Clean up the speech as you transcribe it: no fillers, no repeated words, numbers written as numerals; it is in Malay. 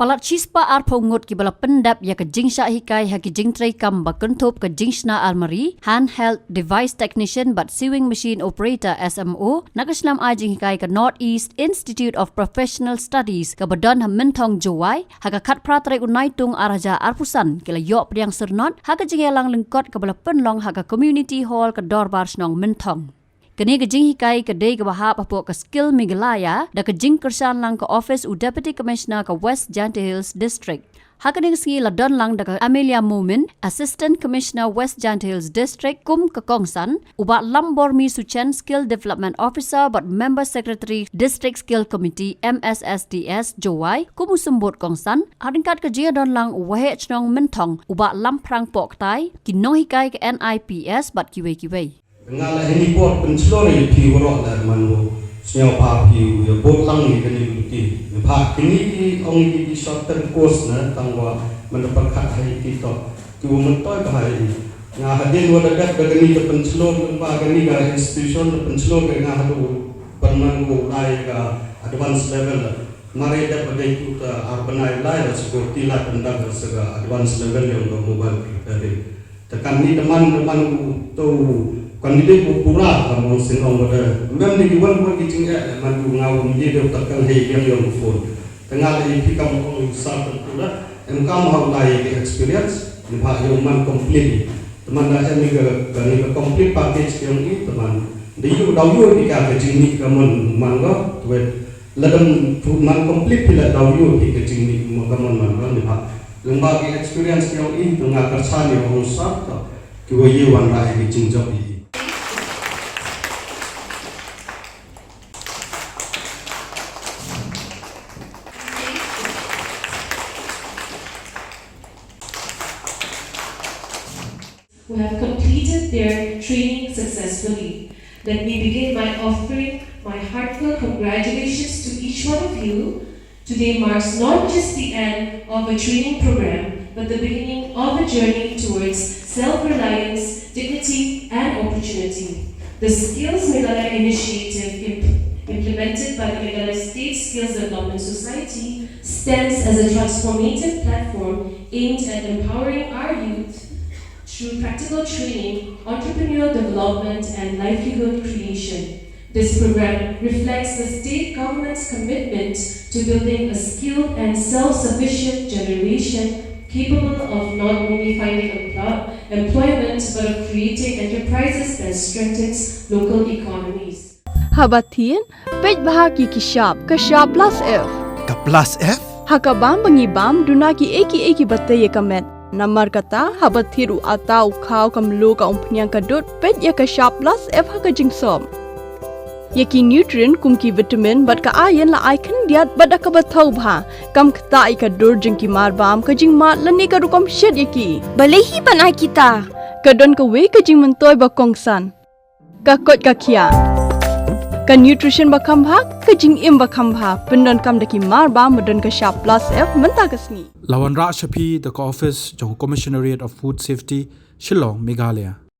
Palat chispa arpo Ngut Kiba Pyndep ya ke jing Shah Hikai ha ki jing tray kam bakuntup ke jing Shna Almari handheld device technician but sewing machine operator SMO nakaslam a jing Hikai ke Northeast Institute of Professional Studies ke badan ha mentong Jowai ha ka khat pratrai unai tung araja arpusan ke la yok priang Syrnod ha ka jing lang lengkot ke bala penlong ha ka community hall ke dorbar snong mentong. Kini ke jing Hikai ke day ke bahap apok ke skill Meghalaya da ke jing kersan lang ke office u deputy commissioner ke West Jante Hills district. Hakani ngi la don lang da ke Amelia Momin assistant commissioner West Jante Hills district kum ke kongsan uba lambor mi suchen skill development officer but member secretary district skill committee MSSDS Jowai kum usembut kongsan haringkat ke jia don lang wahe chnong mentong uba lamprang pok tai ki no Hikai ke NeIPS but Kiwei. Ngala ini port pencelori piu roh dar manu senyau pa piu ya bot lang ni kini luti pa kini ong di short term course na tangwa mendapat hak hari kita tu mentoy bahari ngah hadir wada kat kini ke pencelor lembaga ni ga institution pencelor ke ngah hadu permangu lai ga advance level mari dapat itu arbanai lai seperti lah pendak sega advance level yang mobile dari tekan ni teman-teman tu kandidat popular kamu senong pada ngam ni diwan buat kicing ya mandu ngau menjadi takkan hei yang phone tengah ini kita mau usah terpula engkau mau lagi experience ni pak yang man complete teman dah ni ke complete package yang ini teman dia dah di kicing ni kamu mangga tuet ladam man complete bila dah di kicing ni kamu mangga ni pak lembaga experience yang ini tengah kersan yang usah Kiwei wan rai kicing job ini. Who have completed their training successfully. Let me begin by offering my heartfelt congratulations to each one of you. Today marks not just the end of a training program, but the beginning of a journey towards self-reliance, dignity, and opportunity. The Skills Meghalaya initiative implemented by the Meghalaya State Skills Development Society stands as a transformative platform aimed at empowering our youth through practical training, entrepreneurial development, and livelihood creation. This program reflects the state government's commitment to building a skilled and self-sufficient generation capable of not only finding employment but of creating enterprises that strengthens local economies. Habatin, pej bahagi kashab plus F. Ka plus F? Hakabam bangibam dunaki eki bataye kamet. Namar kata habatiru atau kau kamlu ka umpnyang kadut pej ya kashab plus F hakajing som. Yaki nutrient kumki vitamin bat ka ayan la icon diat bada ka bathau bha kam kta ka dur jingki mar bam ka jing mat lani ka rukom shed yaki balehi banai kita ka don ka we ka jing mentoy ba kongsan ka kot ka khia ka nutrition ba kham bha ka jing im ba kham bha pendon kam daki mar bam modon ka sharp plus F menta kasni Lawan Ra Shapi the office jo Commissionariat of Food Safety Shillong Meghalaya